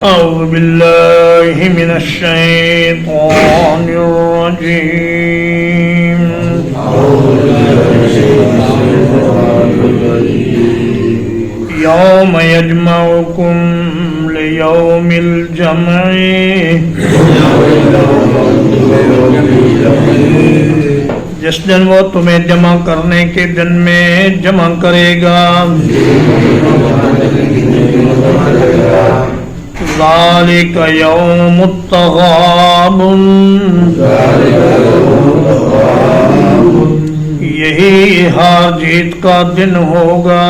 أعوذ بالله من الشيطان الرجيم يوم يجمعكم ليوم الجمع جس دن وہ تمہیں جمع کرنے کے دن میں جمع کرے گا ذالک یوم التغابن یہی ہار جیت کا دن ہوگا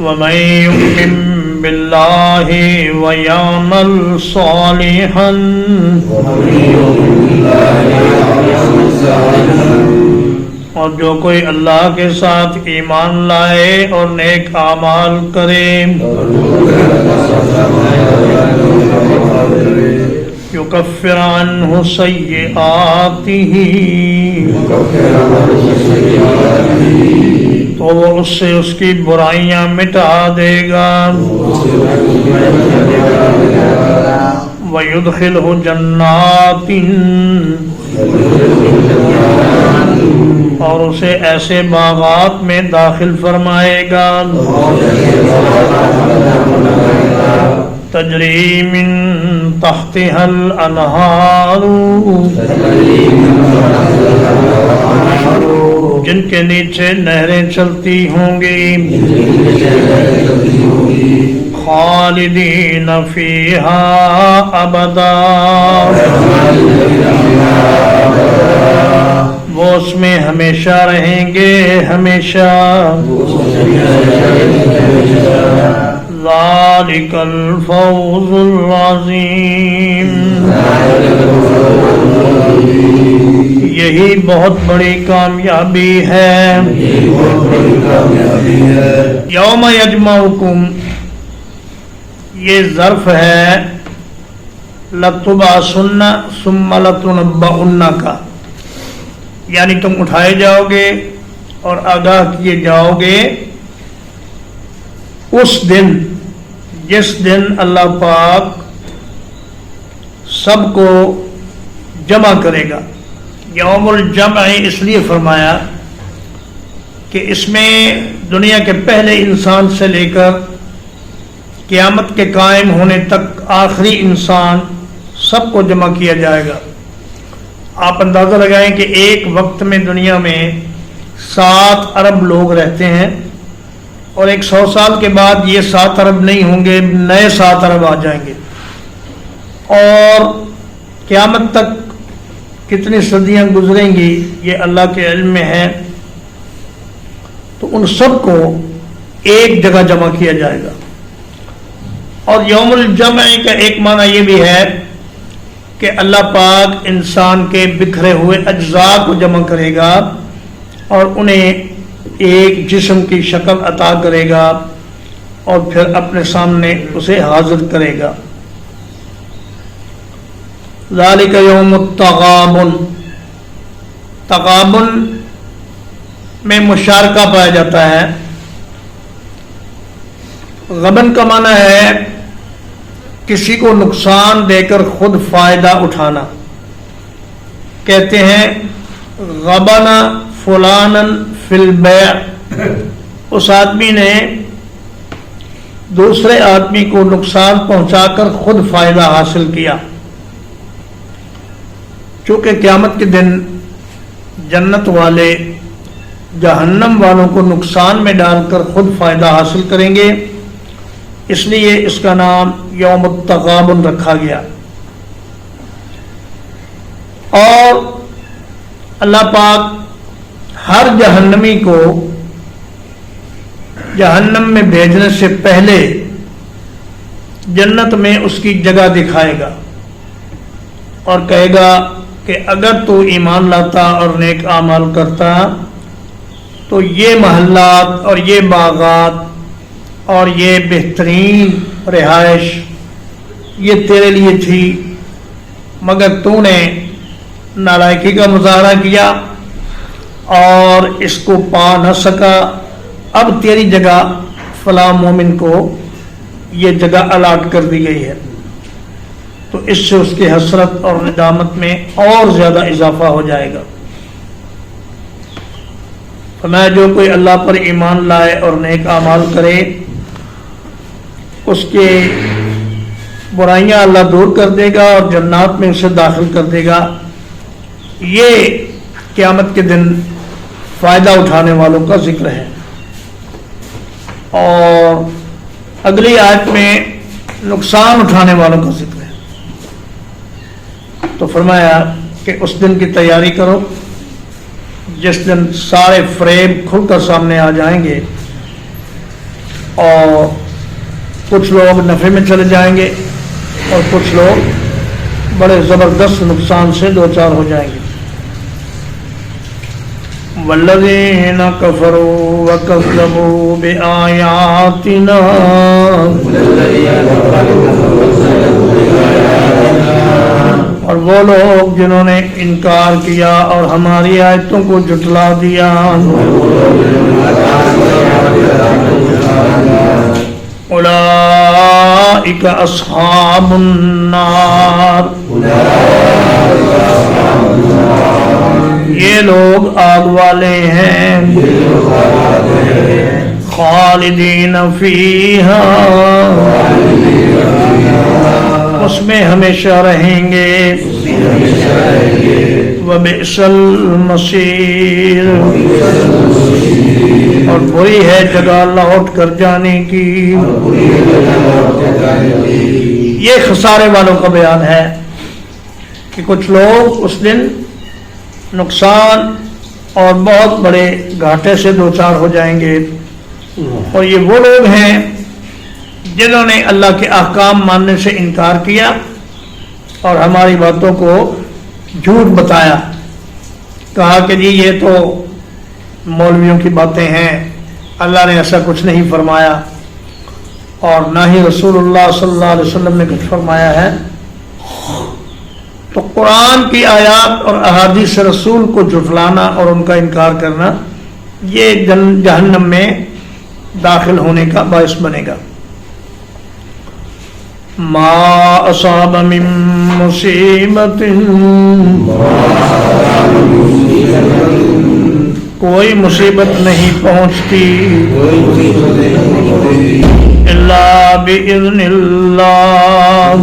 ومن یؤمن باللہ ویعمل صالحا اور جو کوئی اللہ کے ساتھ ایمان لائے اور نیک اعمال کرے یکفر عنہ سیئاتہ تو وہ اس سے اس کی برائیاں مٹا دے گا وَيُدْخِلْهُ جَنَّاتٍ اور اسے ایسے باغات میں داخل فرمائے گا تجری من تحتها الانہار جن کے نیچے نہریں چلتی ہوں گی خالدین فیہا ابدا وہ اس میں ہمیشہ رہیں گے ہمیشہ ذالک الفوز العظیم یہی بہت بڑی کامیابی ہے یوم یجمعکم یہ ظرف ہے لتبعثن ثم لتنبؤن کا، یعنی تم اٹھائے جاؤ گے اور آگاہ کیے جاؤ گے اس دن جس دن اللہ پاک سب کو جمع کرے گا۔ یوم الجمع اس لیے فرمایا کہ اس میں دنیا کے پہلے انسان سے لے کر قیامت کے قائم ہونے تک آخری انسان سب کو جمع کیا جائے گا۔ آپ اندازہ لگائیں کہ ایک وقت میں دنیا میں 7 ارب لوگ رہتے ہیں اور 100 سال کے بعد یہ 7 ارب نہیں ہوں گے، نئے 7 ارب آ جائیں گے، اور قیامت تک کتنی صدیاں گزریں گی یہ اللہ کے علم میں ہے۔ تو ان سب کو ایک جگہ جمع کیا جائے گا۔ اور یوم الجمع کا ایک معنی یہ بھی ہے کہ اللہ پاک انسان کے بکھرے ہوئے اجزاء کو جمع کرے گا اور انہیں ایک جسم کی شکل عطا کرے گا اور پھر اپنے سامنے اسے حاضر کرے گا۔ ذالک یوم التغابن، تغابن میں مشارکہ پایا جاتا ہے۔ غبن کا معنی ہے کسی کو نقصان دے کر خود فائدہ اٹھانا، کہتے ہیں غبن فلانا فی البیع، اس آدمی نے دوسرے آدمی کو نقصان پہنچا کر خود فائدہ حاصل کیا۔ چونکہ قیامت کے دن جنت والے جہنم والوں کو نقصان میں ڈال کر خود فائدہ حاصل کریں گے، اس لیے اس کا نام یوم التغابن رکھا گیا۔ اور اللہ پاک ہر جہنمی کو جہنم میں بھیجنے سے پہلے جنت میں اس کی جگہ دکھائے گا اور کہے گا کہ اگر تو ایمان لاتا اور نیک اعمال کرتا تو یہ محلات اور یہ باغات اور یہ بہترین رہائش یہ تیرے لیے تھی، مگر تو نے نالائکی کا مظاہرہ کیا اور اس کو پا نہ سکا، اب تیری جگہ فلاں مومن کو یہ جگہ الاٹ کر دی گئی ہے، تو اس سے اس کی حسرت اور ندامت میں اور زیادہ اضافہ ہو جائے گا۔ فرمایا جو کوئی اللہ پر ایمان لائے اور نیک اعمال کرے، اس کے برائیاں اللہ دور کر دے گا اور جنات میں اسے داخل کر دے گا۔ یہ قیامت کے دن فائدہ اٹھانے والوں کا ذکر ہے۔ اور اگلی آیت میں نقصان اٹھانے والوں کا ذکر ہے۔ تو فرمایا کہ اس دن کی تیاری کرو جس دن سارے فریب کھل کر سامنے آ جائیں گے اور کچھ لوگ نفع میں چلے جائیں گے اور کچھ لوگ بڑے زبردست نقصان سے دوچار ہو جائیں گے۔ والذین کفروا وکذبوا بآیاتنا اور وہ لوگ جنہوں نے انکار کیا اور ہماری آیتوں کو جھٹلا دیا، اولئک اصحاب النار، یہ لوگ آگ والے ہیں، خالدین فیہا، اس میں ہمیشہ رہیں گے، وبئس المصیر، اور بری ہے جگہ لوٹ کر جانے کی۔ یہ خسارے والوں کا بیان ہے کہ کچھ لوگ اس دن نقصان اور بہت بڑے گھاٹے سے دوچار ہو جائیں گے، اور یہ وہ لوگ ہیں جنہوں نے اللہ کے احکام ماننے سے انکار کیا اور ہماری باتوں کو جھوٹ بتایا، کہا کہ جی یہ تو مولویوں کی باتیں ہیں، اللہ نے ایسا کچھ نہیں فرمایا اور نہ ہی رسول اللہ صلی اللہ علیہ وسلم نے کچھ فرمایا ہے۔ تو قرآن کی آیات اور احادیث رسول کو جھٹلانا اور ان کا انکار کرنا یہ جہنم میں داخل ہونے کا باعث بنے گا۔ ما اصاب من مصیبت، کوئی مصیبت نہیں پہنچتی، الا باذن اللہ،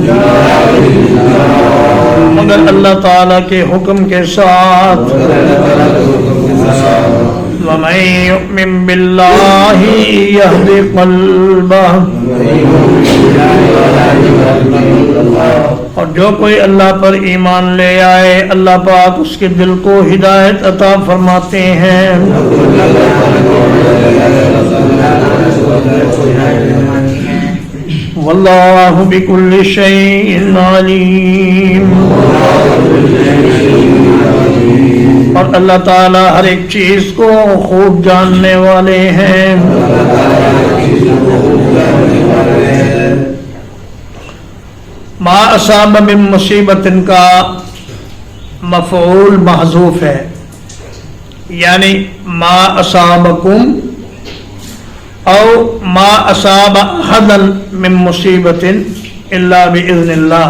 مگر اللہ تعالی کے حکم کے ساتھ۔ وَمَن يُؤْمِن بِاللَّهِ يَهْدِ قَلْبَهُ، اور جو کوئی اللہ پر ایمان لے آئے اللہ پاک اس کے دل کو ہدایت عطا فرماتے ہیں۔ واللہ بکل شیء علیم، اور اللہ تعالی ہر ایک چیز کو خوب جاننے والے ہیں۔ ما اصاب من مصیبت کا مفعول محذوف ہے، یعنی ما اصابکم او ما اصاب احدا من مصیبت الا باذن اللہ،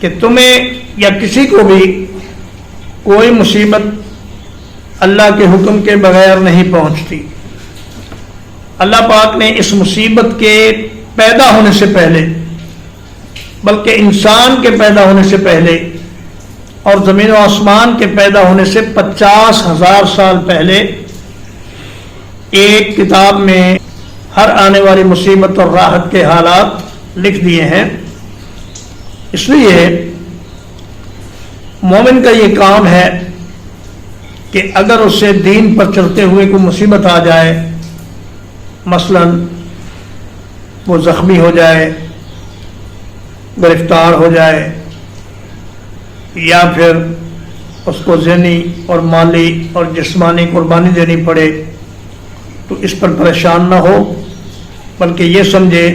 کہ تمہیں یا کسی کو بھی کوئی مصیبت اللہ کے حکم کے بغیر نہیں پہنچتی۔ اللہ پاک نے اس مصیبت کے پیدا ہونے سے پہلے، بلکہ انسان کے پیدا ہونے سے پہلے اور زمین و آسمان کے پیدا ہونے سے 50,000 سال پہلے ایک کتاب میں ہر آنے والی مصیبت اور راحت کے حالات لکھ دیے ہیں۔ اس لیے مومن کا یہ کام ہے کہ اگر اسے دین پر چلتے ہوئے کوئی مصیبت آ جائے، مثلا وہ زخمی ہو جائے، گرفتار ہو جائے، یا پھر اس کو ذہنی اور مالی اور جسمانی قربانی دینی پڑے، تو اس پر پریشان نہ ہو، بلکہ یہ سمجھے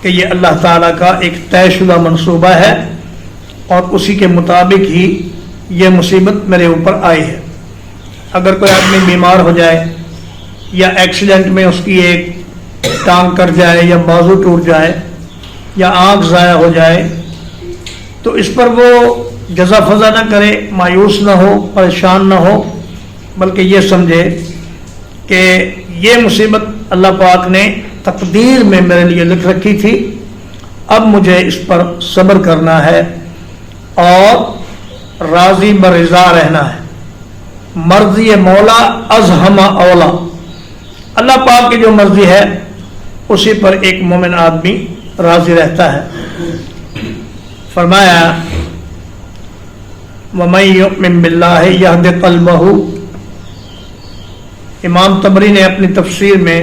کہ یہ اللہ تعالیٰ کا ایک طے شدہ منصوبہ ہے اور اسی کے مطابق ہی یہ مصیبت میرے اوپر آئی ہے۔ اگر کوئی آدمی بیمار ہو جائے یا ایکسیڈنٹ میں اس کی ایک ٹانگ کٹ جائے یا بازو ٹوٹ جائے یا آنکھ ضائع ہو جائے تو اس پر وہ جزا فضا نہ کرے، مایوس نہ ہو، پریشان نہ ہو، بلکہ یہ سمجھے کہ یہ مصیبت اللہ پاک نے تقدیر میں میرے لیے لکھ رکھی تھی، اب مجھے اس پر صبر کرنا ہے اور راضی برضا رہنا ہے۔ مرضی مولا ازہم اولا، اللہ پاک کی جو مرضی ہے اسی پر ایک مومن آدمی راضی رہتا ہے۔ فرمایا وَمَن يُؤْمِن بِاللَّهِ يَهْدِ قَلْبَهُ، امام طبری نے اپنی تفسیر میں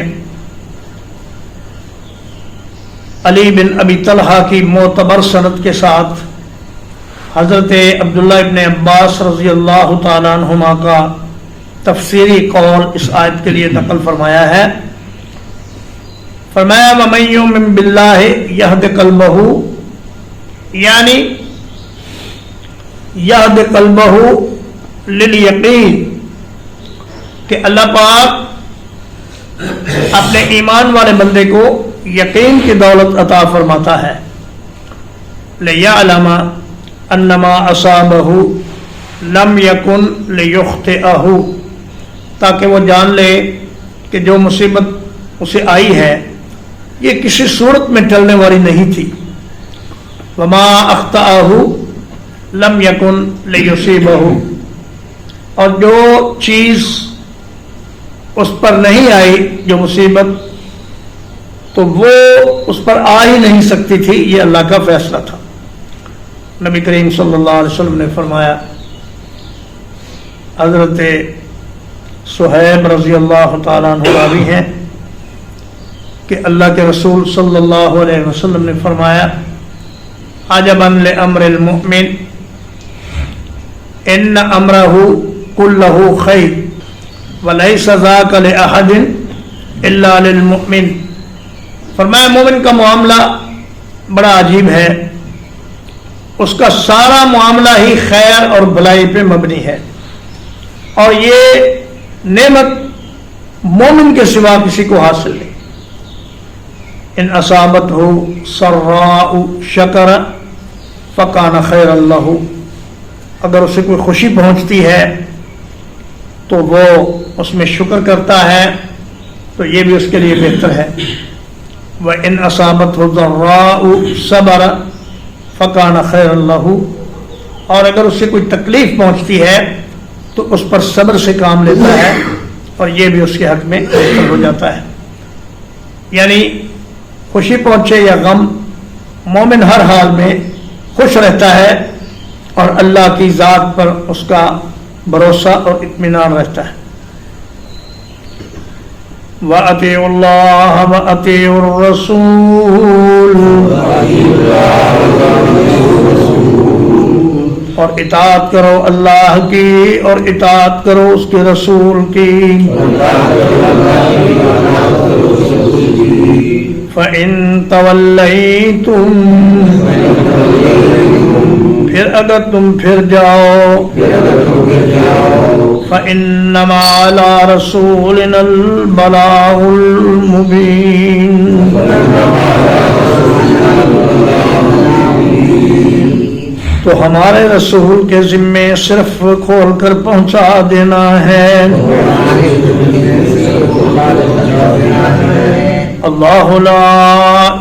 علی بن ابی طلحہ کی معتبر سند کے ساتھ حضرت عبداللہ ابن عباس رضی اللہ تعالیٰ عنہما کا تفسیری قول اس آیت کے لیے نقل فرمایا ہے۔ فرمایا وَمَن يُؤْمِن بِاللَّهِ يَهْدِ قَلْبَهُ، یعنی یَهْدِ قَلْبَهُ لِلْيَقِین، کہ اللہ پاک اپنے ایمان والے بندے کو یقین کی دولت عطا فرماتا ہے۔ لِيَعْلَمَ أَنَّمَا أَصَابَهُ لَمْ يَكُنْ لِيُخْطِئَهُ، تاکہ وہ جان لے کہ جو مصیبت اسے آئی ہے یہ کسی صورت میں ٹلنے والی نہیں تھی۔ وَمَا أَخْطَأَهُ لَمْ يَكُنْ لِيُصِيبَهُ، اور جو چیز اس پر نہیں آئی، جو مصیبت، تو وہ اس پر آ ہی نہیں سکتی تھی، یہ اللہ کا فیصلہ تھا۔ نبی کریم صلی اللہ علیہ وسلم نے فرمایا، حضرت صہیب رضی اللہ تعالیٰ عنہ راوی ہیں کہ اللہ کے رسول صلی اللہ علیہ وسلم نے فرمایا عجبا لامر المؤمن ان امرہ کلہ خیر ولیس ذاک لأحد الا للمؤمن۔ فرمایا مومن کا معاملہ بڑا عجیب ہے، اس کا سارا معاملہ ہی خیر اور بھلائی پہ مبنی ہے، اور یہ نعمت مومن کے سوا کسی کو حاصل نہیں۔ ان اصابتہ سراء شکر فکان خیر اللہ، اگر اسے کوئی خوشی پہنچتی ہے تو وہ اس میں شکر کرتا ہے تو یہ بھی اس کے لیے بہتر ہے۔ وَإِنْ أَصَابَتْهُ ضَرَّاءُ صَبَرَ فَكَانَ خَيْرًا لَهُ، اور اگر اسے کوئی تکلیف پہنچتی ہے تو اس پر صبر سے کام لیتا ہے اور یہ بھی اس کے حق میں بہتر ہو جاتا ہے۔ یعنی خوشی پہنچے یا غم، مومن ہر حال میں خوش رہتا ہے اور اللہ کی ذات پر اس کا بھروسہ اور اطمینان رہتا ہے۔ وَأَطِيعُوا اللَّهَ وَأَطِيعُوا الرَّسُولَ، اور اطاعت کرو اللہ کی اور اطاعت کرو اس کے رسول کی۔ فَإِن تَوَلَّيْتُمْ، پھر اگر تم پھر جاؤ، فَإِنَّمَا عَلَىٰ رَسُولِنَا الْبَلَاغُ الْمُبِينُ، تو ہمارے رسول کے ذمے صرف کھول کر پہنچا دینا ہے۔ اللہ لا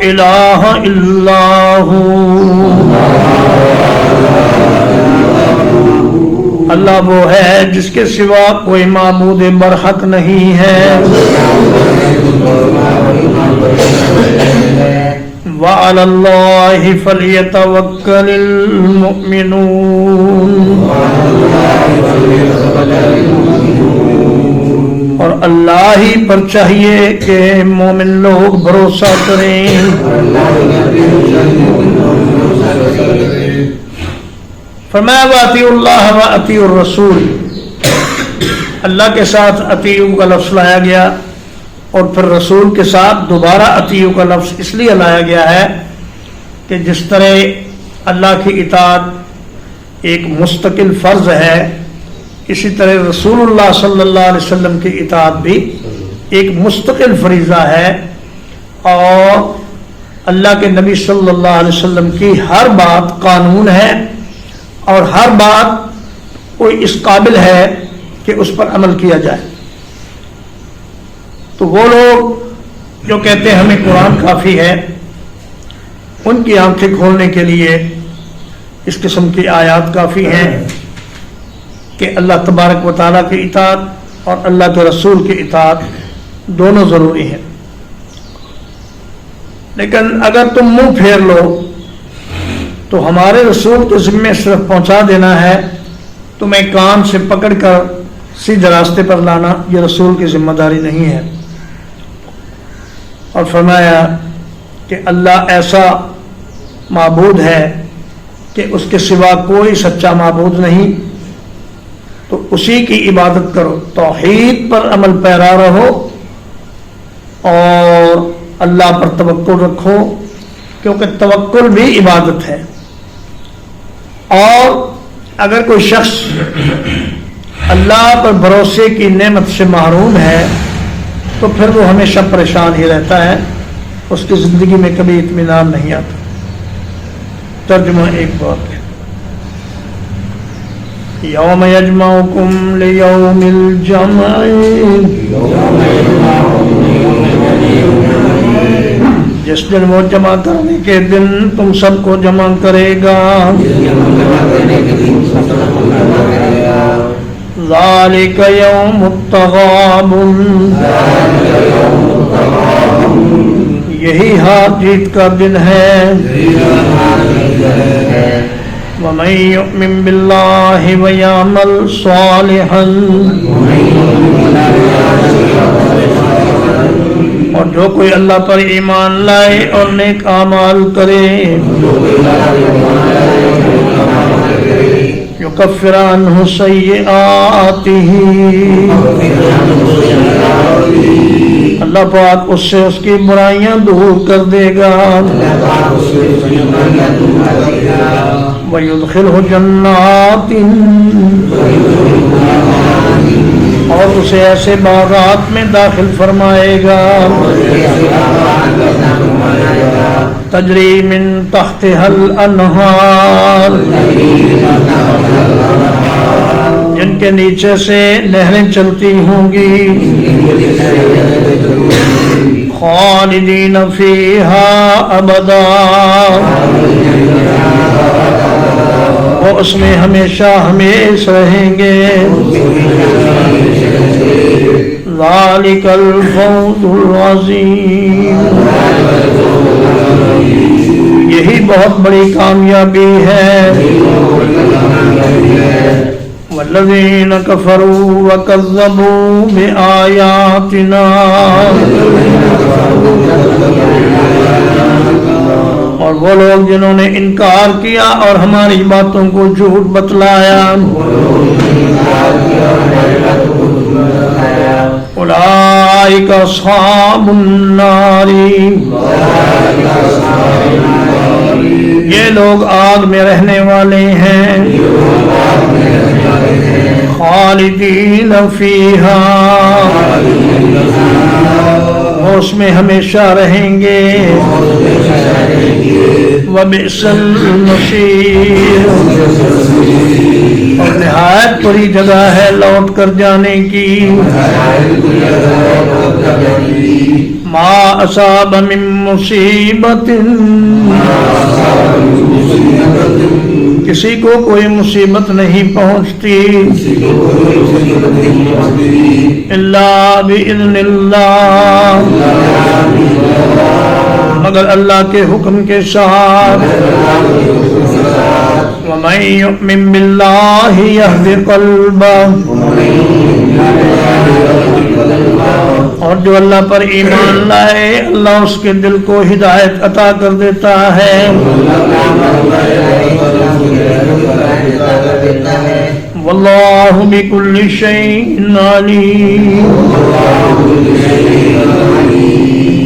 الہ الا ہو، اللہ وہ ہے جس کے سوا کوئی معبود برحق نہیں ہے۔ وَعَلَى اللَّهِ فَلْيَتَوَكَّلِ الْمُؤْمِنُونَ، اور اللہ ہی پر چاہیے کہ مومن لوگ بھروسہ کریں۔ فرمایا وَأَطِيعُوا اللَّهَ وَأَطِيعُوا الرَّسُولَ، اللہ کے ساتھ اطیعوا کا لفظ لایا گیا اور پھر رسول کے ساتھ دوبارہ اطیعوا کا لفظ اس لیے لایا گیا ہے کہ جس طرح اللہ کی اطاعت ایک مستقل فرض ہے، اسی طرح رسول اللہ صلی اللہ علیہ وسلم کی اطاعت بھی ایک مستقل فریضہ ہے، اور اللہ کے نبی صلی اللہ علیہ وسلم کی ہر بات قانون ہے اور ہر بات کوئی اس قابل ہے کہ اس پر عمل کیا جائے. تو وہ لوگ جو کہتے ہیں ہمیں قرآن کافی ہے، ان کی آنکھیں کھولنے کے لیے اس قسم کی آیات کافی ہیں کہ اللہ تبارک و تعالیٰ کی اطاعت اور اللہ کے رسول کی اطاعت دونوں ضروری ہیں. لیکن اگر تم منہ پھیر لو تو ہمارے رسول کے ذمے صرف پہنچا دینا ہے، تمہیں کان سے پکڑ کر سیدھے راستے پر لانا یہ رسول کی ذمہ داری نہیں ہے. اور فرمایا کہ اللہ ایسا معبود ہے کہ اس کے سوا کوئی سچا معبود نہیں، تو اسی کی عبادت کرو، توحید پر عمل پیرا رہو اور اللہ پر توکل رکھو، کیونکہ توکل بھی عبادت ہے. اور اگر کوئی شخص اللہ پر بھروسے کی نعمت سے محروم ہے تو پھر وہ ہمیشہ پریشان ہی رہتا ہے، اس کی زندگی میں کبھی اطمینان نہیں آتا. ترجمہ ایک بات ہے، یوم یجمعکم لیوم الجمع، جس دن وہ جمع کرنے کے دن تم سب کو جمع کرے گا. ذالک یوم التغابن، یہی ہار جیت کا دن ہے. وَمَن يُؤْمِن بِاللَّهِ وَيَعْمَلْ صَالِحًا، اور جو کوئی اللہ پر ایمان لائے اور نیک اعمال کرے، یکفر عنہ سیئاتہ، اللہ پاک اس سے اس کی برائیاں دور کر دے گا. وَيُدْخِلْهُ جَنَّاتٍ، اور اسے ایسے باغات میں داخل فرمائے گا، تجری من تحتها الانہار، جن کے نیچے سے نہریں چلتی ہوں گی. خالدین فیہا ابدا، وہ اس میں ہمیشہ ہمیشہ رہیں گے. ذالک الفوز العظیم، یہی بہت بڑی کامیابی ہے. والذین کفروا وکذبوا بآیاتنا، اور وہ لوگ جنہوں نے انکار کیا اور ہماری باتوں کو جھوٹ بتلایا. اولئک اصحاب النار، یہ لوگ آگ میں رہنے والے ہیں. خالدین فیہا، وہ اس میں ہمیشہ رہیں گے. وبئس المصیر، اور نہایت بری جگہ ہے لوٹ کر جانے کی. ما اصاب من مصیبت، کسی کو کوئی مصیبت نہیں پہنچتی. الا باذن اللہ، مگر اللہ کے حکم کے ساتھ. ومن یؤمن باللہ یہد قلبہ، اور جو اللہ پر ایمان لائے اللہ اس کے دل کو ہدایت عطا کر دیتا ہے. واللہ بکل شیء علیم،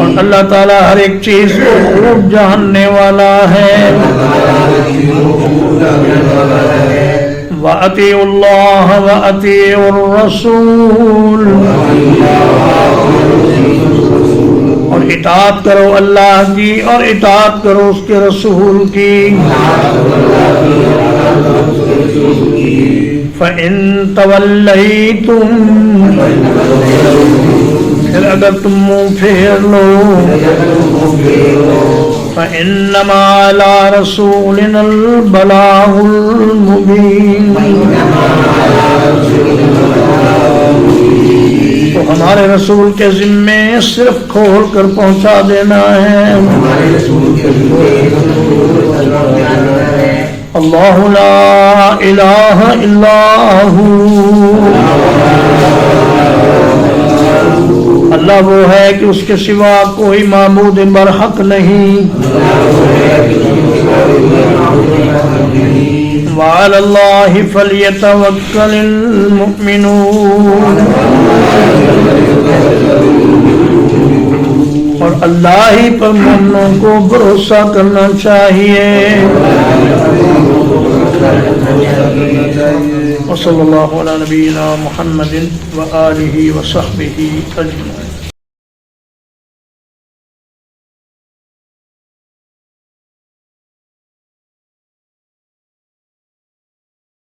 اور اللہ تعالیٰ ہر ایک چیز کو خوب جاننے والا ہے. وَأَطِيعُوا اللَّهَ وَأَطِيعُوا الرَّسُولَ، اور اطاعت کرو اللہ کی اور اطاعت کرو اس کے رسول کی. فَإِن تَوَلَّيْتُمْ پھر اگر تم منہ پھیر لو فَإِنَّمَا عَلَى رَسُولِنَا الْبَلَاغُ الْمُبِينُ تو ہمارے رسول کے ذمے صرف کھول کر پہنچا دینا ہے. اللہ لا الہ الا ہو اللہ وہ ہے کہ اس کے سوا کوئی معبود برحق نہیں. وعلی اللہ فلیتوکل المؤمنون اور اللہ ہی پر مومنوں کو بھروسہ کرنا چاہیے. وصلی اللہ علی نبینا محمد وآلہ وصحبہ اجمعین.